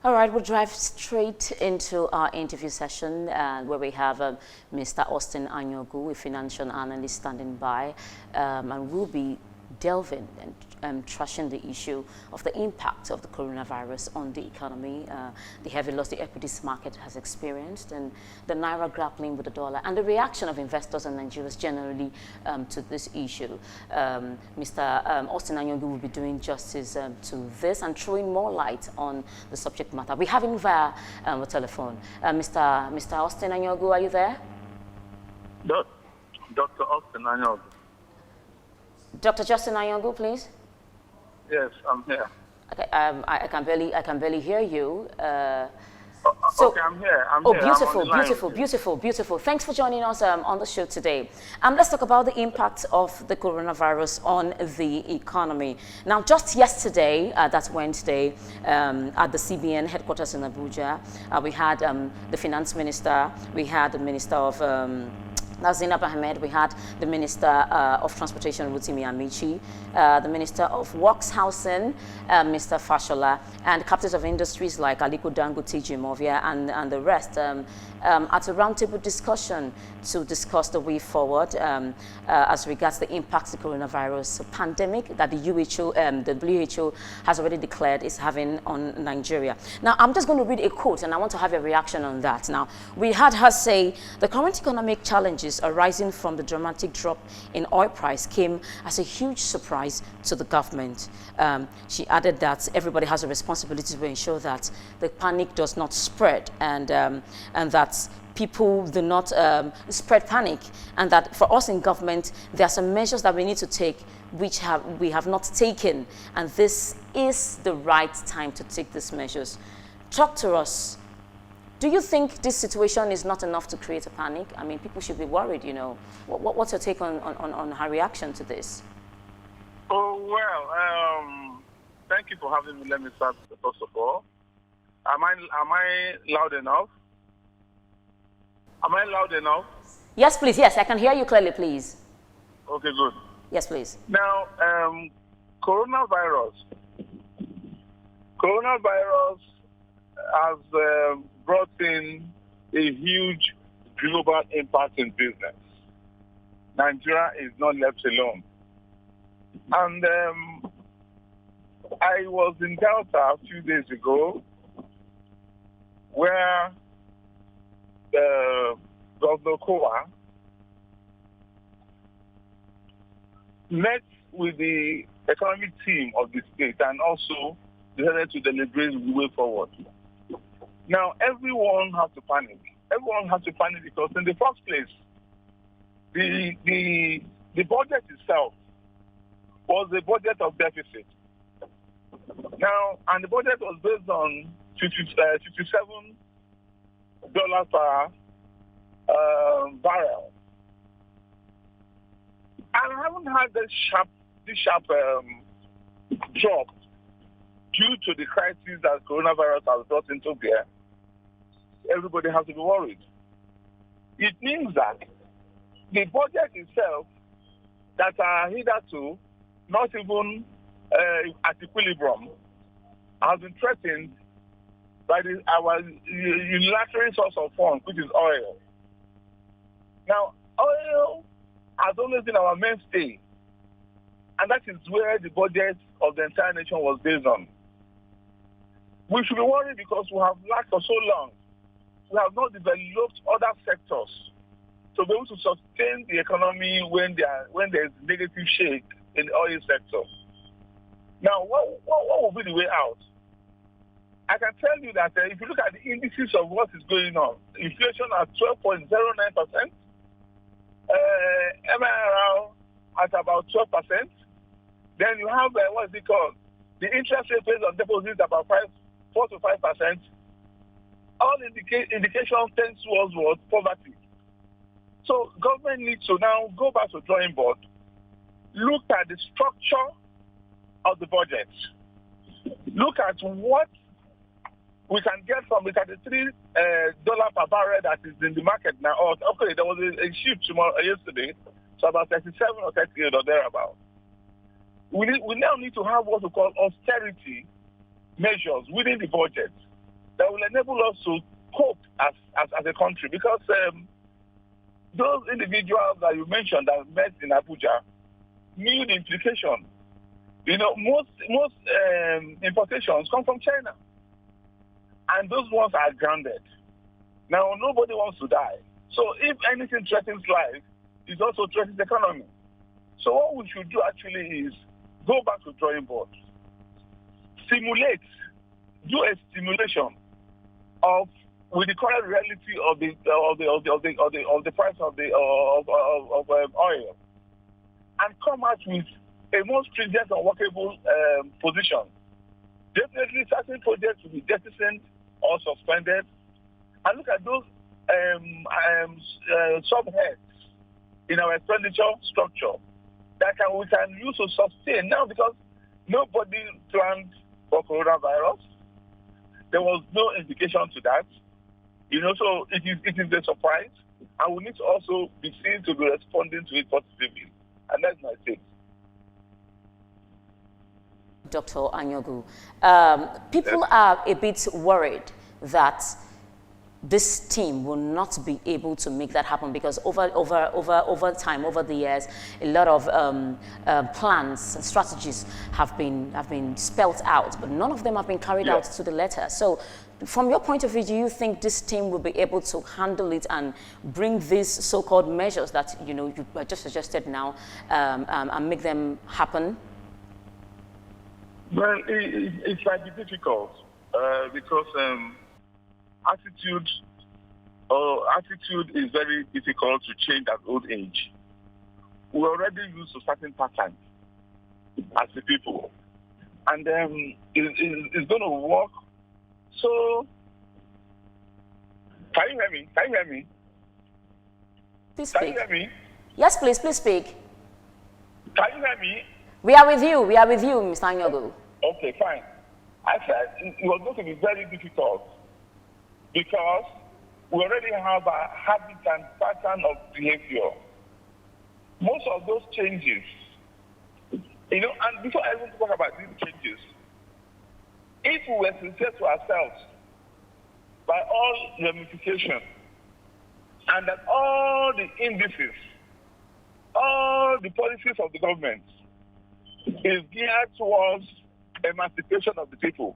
All right, we'll drive straight into our interview session where we have Mr. Austin Anyaogu, a financial analyst standing by, and we'll be delving and trashing the issue of the impact of the coronavirus on the economy, the heavy loss the equities market has experienced, and the Naira grappling with the dollar, and the reaction of investors and Nigerians generally to this issue. Mr. Austin Anyaogu will be doing justice to this and throwing more light on the subject matter. We have him via the telephone. Mr. Austin Anyaogu, are you there? Dr. Austin Anyaogu. Dr. Justin Anyaogu, please. Yes, I'm here. Okay, I can barely hear you. Okay, I'm here. Beautiful. Thanks for joining us on the show today. Let's talk about the impact of the coronavirus on the economy. Now, just yesterday, that's Wednesday, at the CBN headquarters in Abuja, we had the finance minister, we had the minister of Zainab Ahmed, we had the Minister of Transportation, Rotimi Amici, the Minister of Works Housing, Mr. Fashola, and captains of industries like Aliko Dangote, Jimovia, and the rest at a roundtable discussion to discuss the way forward as regards the impacts of the coronavirus pandemic that the WHO has already declared is having on Nigeria. Now, I'm just going to read a quote, and I want to have a reaction on that. Now, we had her say, the current economic challenges arising from the dramatic drop in oil price came as a huge surprise to the government. She added that everybody has a responsibility to ensure that the panic does not spread and that people do not spread panic, and that for us in government, there are some measures that we need to take which we have not taken, and this is the right time to take these measures. Talk to us. Do you think this situation is not enough to create a panic? I mean, people should be worried, you know. What's your take on her reaction to this? Oh, well, thank you for having me. Let me start first of all. Am I loud enough? Am I loud enough? Yes, please. Yes, I can hear you clearly, please. Okay, good. Yes, please. Now, coronavirus has brought in a huge global impact in business. Nigeria is not left alone. And I was in Delta a few days ago where Governor Kowa met with the economic team of the state and also decided to deliberate the way forward. Now, everyone has to panic. Everyone has to panic because in the first place, the budget itself was a budget of deficit. Now, and the budget was based on $57 per barrel. And I haven't had this sharp drop due to the crisis that coronavirus has brought into bear. Everybody has to be worried. It means that the budget itself that are hitherto not even at equilibrium has been threatened by our unilateral source of funds, which is oil. Now, oil has always been our mainstay, and that is where the budget of the entire nation was based on. We should be worried because we have lacked for so long. We have not developed other sectors to be able to sustain the economy when there is negative shake in the oil sector. Now, what will be the way out? I can tell you that if you look at the indices of what is going on, inflation at 12.09%, MRR at about 12%, then you have what is it called? The interest rate based on deposits about 4 to 5%. All indications tend towards what? Poverty. So government needs to now go back to drawing board, look at the structure of the budget, look at what we can get from the $33 per barrel that is in the market now. Oh, okay, there was a shift yesterday, so about 37 or 38 or thereabout. We now need to have what we call austerity measures within the budget that will enable us to cope as a country. Because those individuals that you mentioned that met in Abuja knew the implication. Most importations come from China. And those ones are grounded. Now, nobody wants to die. So if anything threatens life, it also threatens the economy. So what we should do actually is go back to drawing board. Simulate, do a simulation with the current reality of the price of oil, and come out with a more stringent and workable position. Definitely, certain projects will be jettisoned or suspended, and look at those subheads in our expenditure structure that we can use to sustain now, because nobody planned for coronavirus. There was no indication to that. So it is a surprise, and we need to also be seen to be responding to it positively. And that's my take. Dr. Anyaogu, people are a bit worried that this team will not be able to make that happen, because over time, over the years, a lot of plans and strategies have been spelt out, but none of them have been carried out to the letter. So, from your point of view, do you think this team will be able to handle it and bring these so-called measures that you just suggested now and make them happen? Well, it might be difficult because attitude is very difficult to change at old age. We're already used to certain patterns as the people, and it's going to work. So, can you hear me? Please speak. Can you hear me? Yes, please speak. Can you hear me? We are with you, Mr. Anyaogu. Okay, fine. I said it was going to be very difficult because we already have a habit and pattern of behavior. Most of those changes, and before I even talk about these changes, if we were sincere to ourselves by all ramifications, and that all the indices, all the policies of the government is geared towards emancipation of the people,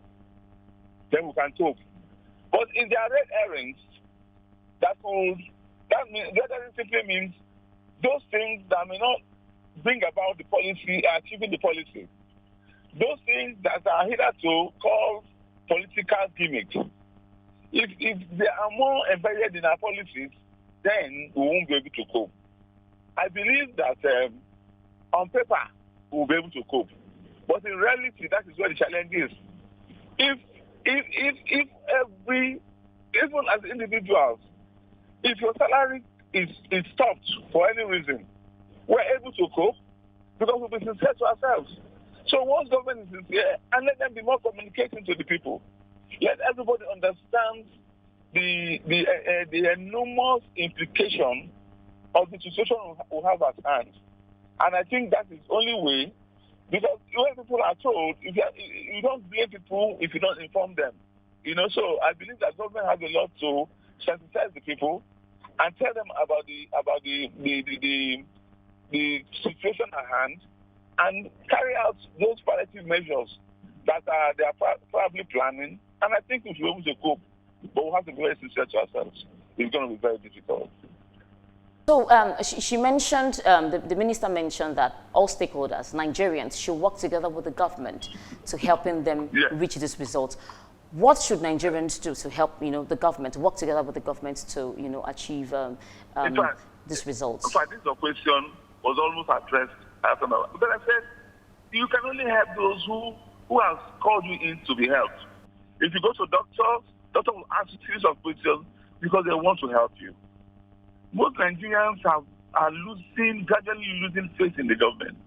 then we can talk. But if there are red herrings, that simply means those things that may not bring about the policy, achieving the policy. Those things that are hitherto called political gimmicks. If they are more embedded in our policies, then we won't be able to cope. I believe that on paper, we'll be able to cope. But in reality, that is where the challenge is. If even as individuals, if your salary is stopped for any reason, we're able to cope because we'll be sincere to ourselves. So once government is sincere, and let them be more communicating to the people, let everybody understand the enormous implication of the situation we have at hand. And I think that is the only way, because when people are told, you don't blame people if you don't inform them. So I believe that government has a lot to sensitize the people and tell them about the situation at hand, and carry out those palliative measures that they are probably planning. And I think we should be able to cope, but we have to be very sincere to ourselves. It's going to be very difficult. So she mentioned, the minister mentioned that all stakeholders, Nigerians, should work together with the government to helping them reach this result. What should Nigerians do to help, the government, work together with the government to, achieve this result? In fact, this question was almost addressed half an hour. Because I said, you can only help those who have called you in to be helped. If you go to doctors will ask you a series of questions because they want to help you. Most Nigerians are gradually losing faith in the government.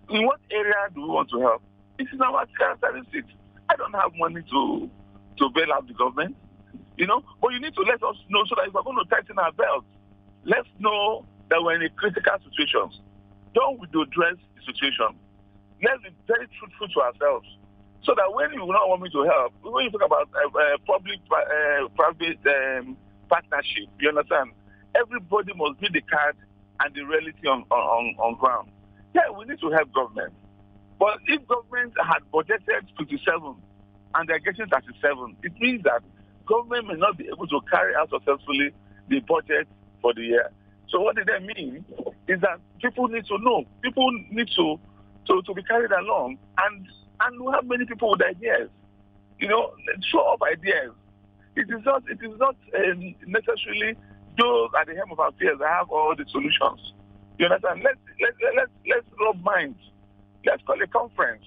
In what area do we want to help? This is our characteristics. I don't have money to bail out the government, but you need to let us know so that if we're going to tighten our belts, let's know that we're in a critical situation. Don't widow dress the situation. Let's be very truthful to ourselves. So that when you not want me to help, when you talk about public-private partnership, you understand? Everybody must be the card and the reality on ground. Yeah, we need to help government. But if government had budgeted 57 and they're getting 37, it means that government may not be able to carry out successfully the budget for the year. So what did that mean? Is that people need to know. People need to be carried along, and we have many people with ideas. Show up ideas. It is not necessarily those at the helm of affairs that have all the solutions. You understand? Let's rub minds. Let's call a conference.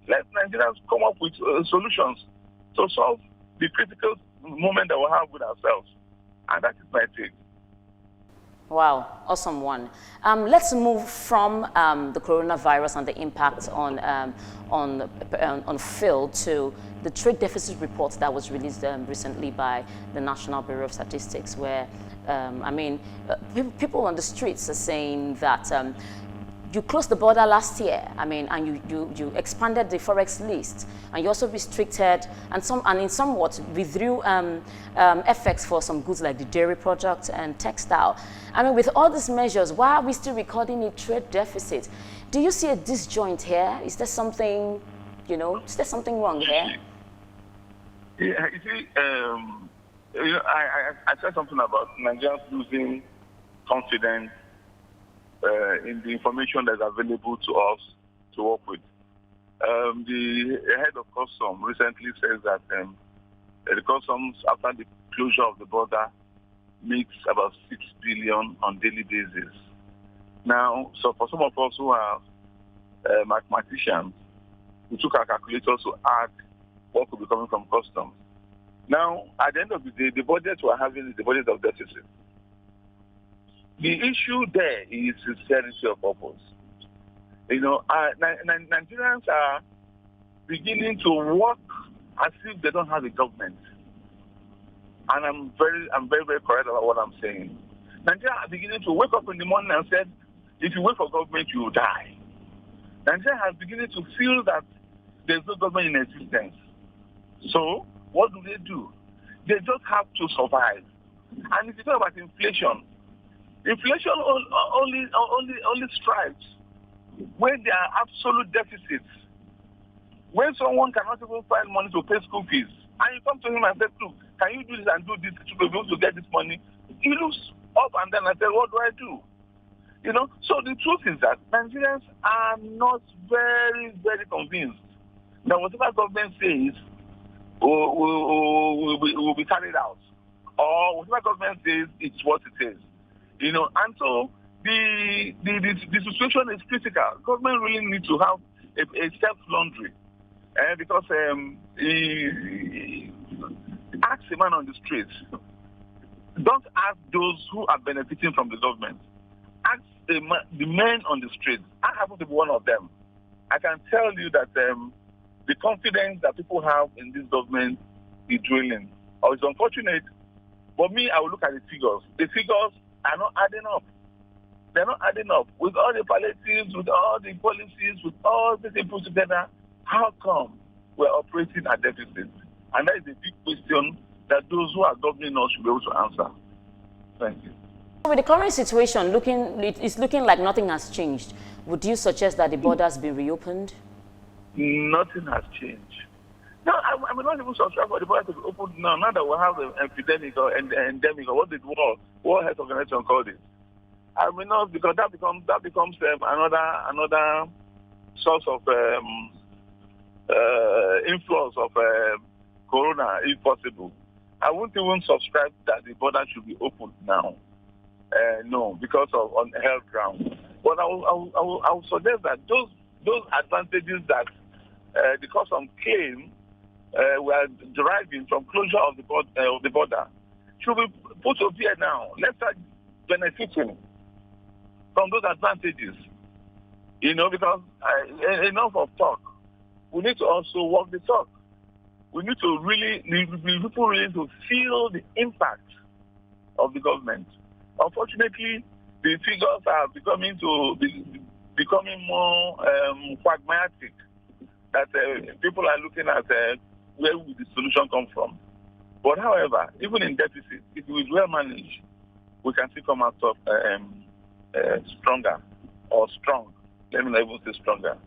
Let Nigerians come up with solutions to solve the critical moment that we have with ourselves. And that is my take. Wow, awesome one. Let's move from the coronavirus and the impact on Phil to the trade deficit report that was released recently by the National Bureau of Statistics, where people on the streets are saying that you closed the border last year, and you expanded the forex list, and you also restricted and in somewhat withdrew FX for some goods like the dairy product and textile. With all these measures, why are we still recording a trade deficit? Do you see a disjoint here? Is there something, wrong here? Yeah, you see, I said something about Nigerians losing confidence in the information that's available to us to work with. The head of custom recently says that the customs, after the closure of the border, makes about 6 billion on daily basis. Now, so for some of us who are mathematicians, we took our calculators to add what could be coming from customs. Now, at the end of the day, the budget we're having is the budget of deficit. The issue there is sincerity of purpose. Nigerians are beginning to work as if they don't have a government. And I'm very, very correct about what I'm saying. Nigerians are beginning to wake up in the morning and say, if you wait for government, you will die. Nigeria has beginning to feel that there's no government in existence. So, what do? They just have to survive. And if you talk about inflation only strives when there are absolute deficits. When someone cannot even find money to pay school fees, and you come to him and say, look, can you do this and do this to be able to get this money? He looks up and then and says, what do I do? So the truth is that Nigerians are not very, very convinced that whatever government says will be carried out, or whatever government says, it's what it is. And so the situation is critical. Government really needs to have a self-laundry, because ask a man on the streets. Don't ask those who are benefiting from the government. Ask the men on the streets. I happen to be one of them. I can tell you that the confidence that people have in this government is dwindling. Or it's unfortunate, but me, I will look at the figures. The figures are not adding up. They're not adding up. With all the palliatives, with all the policies, with all the things put together, how come we're operating at deficit? And that is a big question that those who are governing us should be able to answer. Thank you. With the current situation, it's looking like nothing has changed. Would you suggest that the borders be reopened? Nothing has changed. No, I may not even subscribe for the border to be opened now. Now that we have an epidemic or endemic, or what did World Health Organization called it? I mean, not, because that becomes another source of influence of corona, if possible. I wouldn't even subscribe that the border should be opened now. No, because of on health grounds. But I will suggest that those advantages that the custom claim were deriving from closure of the border should be put to bear now. Let's start benefiting from those advantages. Because enough of talk. We need to also walk the talk. We need to people really to feel the impact of the government. Unfortunately, the figures are becoming more pragmatic. that people are looking at where will the solution come from. But however, even in deficit, if we well managed, we can still come out of stronger or strong. Let me not even say stronger.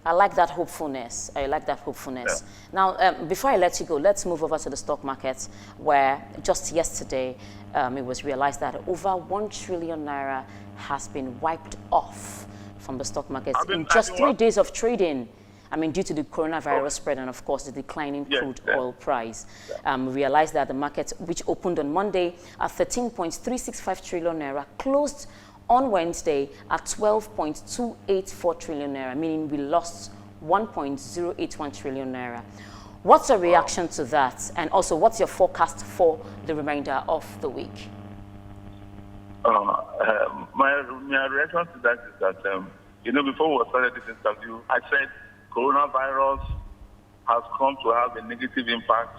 I like that hopefulness. I like that hopefulness. Yeah. Now, before I let you go, let's move over to the stock market, where just yesterday it was realized that over 1 trillion naira has been wiped off from the stock market in just 3 days of trading. I mean, due to the coronavirus spread and, of course, the declining crude oil price. We realized that the market, which opened on Monday at 13.365 trillion naira, closed on Wednesday at 12.284 trillion naira, meaning we lost 1.081 trillion naira. What's your reaction to that? And also, what's your forecast for the remainder of the week? My reaction to that is that, before we started this interview, I said coronavirus has come to have a negative impact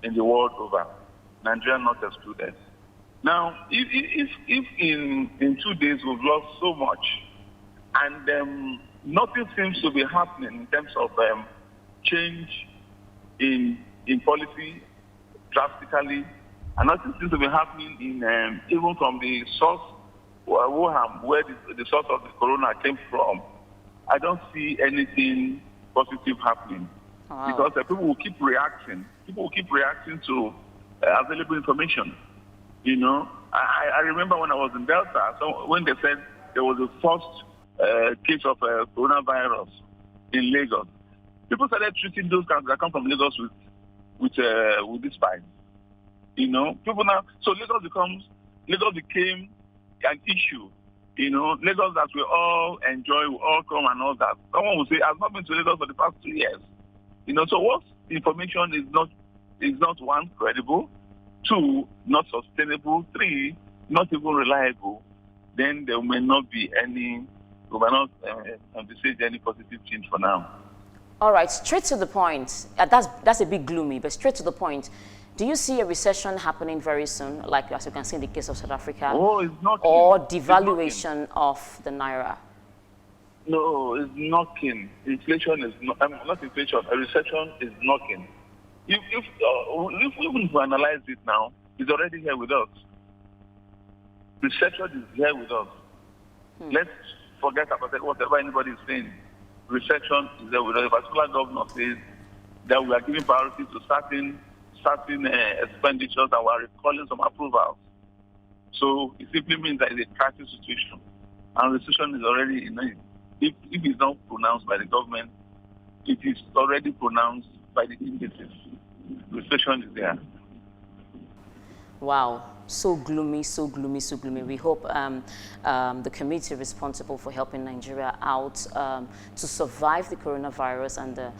in the world over, Nigeria not excluded. Now, if in 2 days we've lost so much, and nothing seems to be happening in terms of change in policy drastically, and nothing seems to be happening in even from the source, Wuhan, where the source of the corona came from, I don't see anything positive happening. Wow. Because people will keep reacting. People will keep reacting to available information. I remember when I was in Delta, so when they said there was a first case of coronavirus in Lagos, people started treating those that come from Lagos with this spine. People now, so Lagos became an issue. Lagos that we all enjoy, we all come and all that. Someone will say, I've not been to Lagos for the past 2 years. So what information is not one, credible, 2, not sustainable, 3, not even reliable, then there may not be any, we may not envisage any positive change for now. All right, straight to the point. That's a bit gloomy, but straight to the point. Do you see a recession happening very soon, like as you can see in the case of South Africa? Oh, it's not. Or devaluation of the naira? No, it's knocking. Inflation is not inflation. A recession is knocking. If we analyze it now, it's already here with us. Recession is here with us. Let's forget about whatever anybody is saying. Recession is there with us. A particular governor says that we are giving priority to certain expenditures that we are recalling some approvals. So it simply means that it's a crisis situation. And recession is already in it. If it's not pronounced by the government, it is already pronounced by the indices. Recession is there. Wow, so gloomy, so gloomy, so gloomy. We hope the committee responsible for helping Nigeria out to survive the coronavirus and the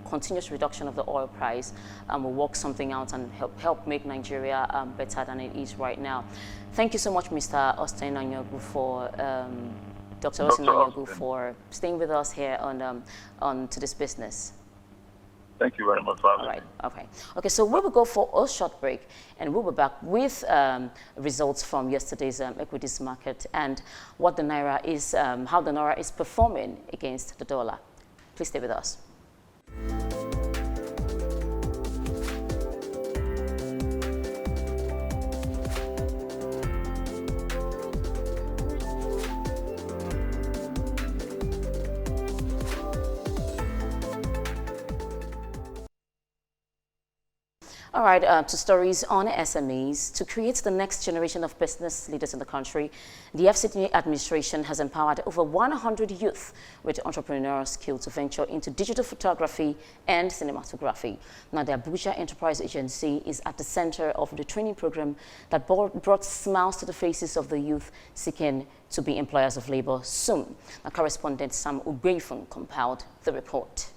continuous reduction of the oil price will work something out and help make Nigeria better than it is right now. Thank you so much, Mr. Austin Anyaogu, for Dr. Austin Anyaogu, for staying with us here on To This Business. Thank you very much for having me. All right. Okay, so we will go for a short break, and we'll be back with results from yesterday's equities market and what the naira is, how the naira is performing against the dollar. Please stay with us. All right, to stories on SMEs. To create the next generation of business leaders in the country, the FCT administration has empowered over 100 youth with entrepreneurial skills to venture into digital photography and cinematography. Now, the Abuja Enterprise Agency is at the center of the training program that brought smiles to the faces of the youth seeking to be employers of labor soon. Now, correspondent Sam Ugbefun compiled the report.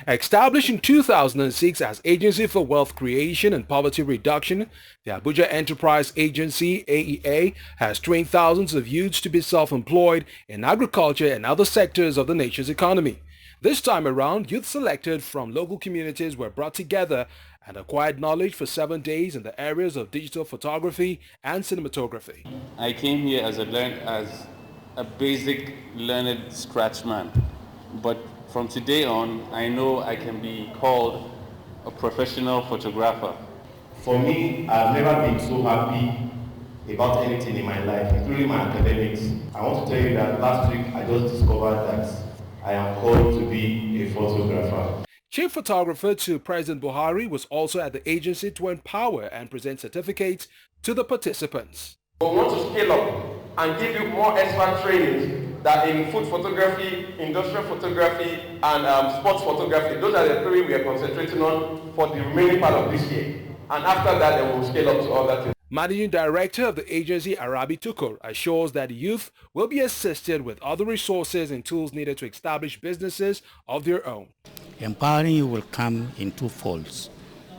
Established in 2006 as Agency for Wealth Creation and Poverty Reduction, the Abuja Enterprise Agency, AEA, has trained thousands of youths to be self-employed in agriculture and other sectors of the nation's economy. This time around, youth selected from local communities were brought together and acquired knowledge for 7 days in the areas of digital photography and cinematography. I came here as a basic learned scratchman. but from today on, I know I can be called a professional photographer. For me, I've never been so happy about anything in my life, including my academics. I want to tell you that last week I just discovered that I am called to be a photographer. Chief photographer to President Buhari was also at the agency to empower and present certificates to the participants. We want to scale up and give you more expert trainings that in food photography, industrial photography, and sports photography. Those are the three we are concentrating on for the remaining part of this year. And after that, then we'll scale up to other things. Managing Director of the agency, Arabi Tukur, assures that youth will be assisted with other resources and tools needed to establish businesses of their own. Empowering you will come in two folds.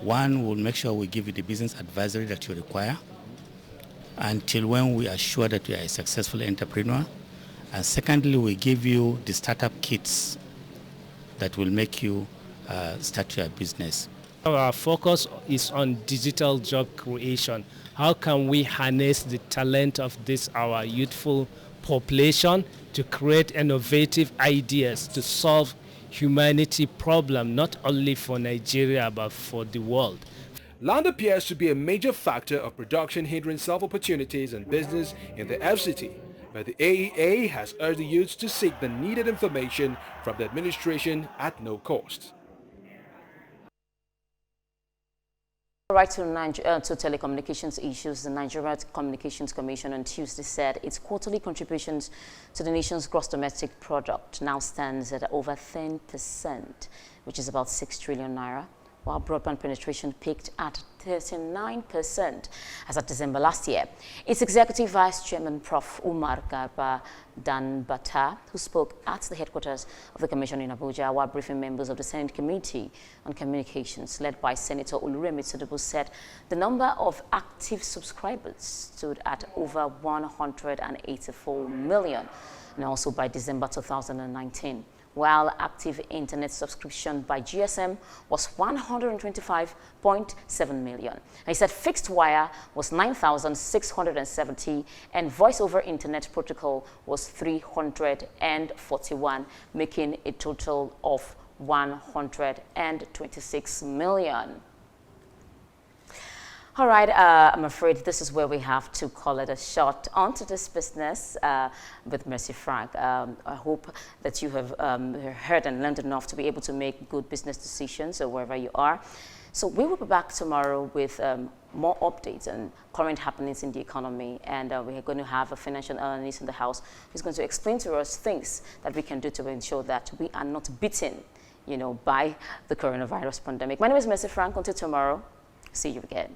One, will make sure we give you the business advisory that you require until when we are sure that you are a successful entrepreneur. And secondly, we give you the startup kits that will make you start your business. Our focus is on digital job creation. How can we harness the talent of this, our youthful population, to create innovative ideas to solve humanity problem, not only for Nigeria, but for the world. Land appears to be a major factor of production hindering self-opportunities and business in the FCT, but the AEA has urged the youths to seek the needed information from the administration at no cost. Right to telecommunications issues, the Nigerian Communications Commission on Tuesday said its quarterly contributions to the nation's gross domestic product now stands at over 10%, which is about 6 trillion naira, while broadband penetration peaked at 39% as of December last year. Its Executive Vice Chairman, Prof. Umar Garba Danbata, who spoke at the headquarters of the Commission in Abuja while briefing members of the Senate Committee on Communications, led by Senator Oluremi Tinubu, said the number of active subscribers stood at over 184 million, and also by December 2019. While active internet subscription by GSM was 125.7 million. He said fixed wire was 9,670 and voice over internet protocol was 341, making a total of 126 million. All right, I'm afraid this is where we have to call it a shot onto this business with Mercy Frank. I hope that you have heard and learned enough to be able to make good business decisions wherever you are. So we will be back tomorrow with more updates and current happenings in the economy. And we're going to have a financial analyst in the house who's going to explain to us things that we can do to ensure that we are not beaten, by the coronavirus pandemic. My name is Mercy Frank. Until tomorrow, see you again.